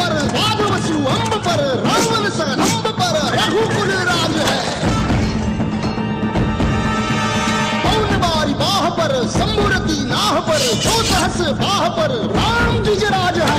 पर बाघ वसु अम्ब पर रावण सन अम्ब पर रघुकुल राज है। पौन बारी बाह पर संबुरती नाह पर जो सहस बाह पर राम द्विज राज है।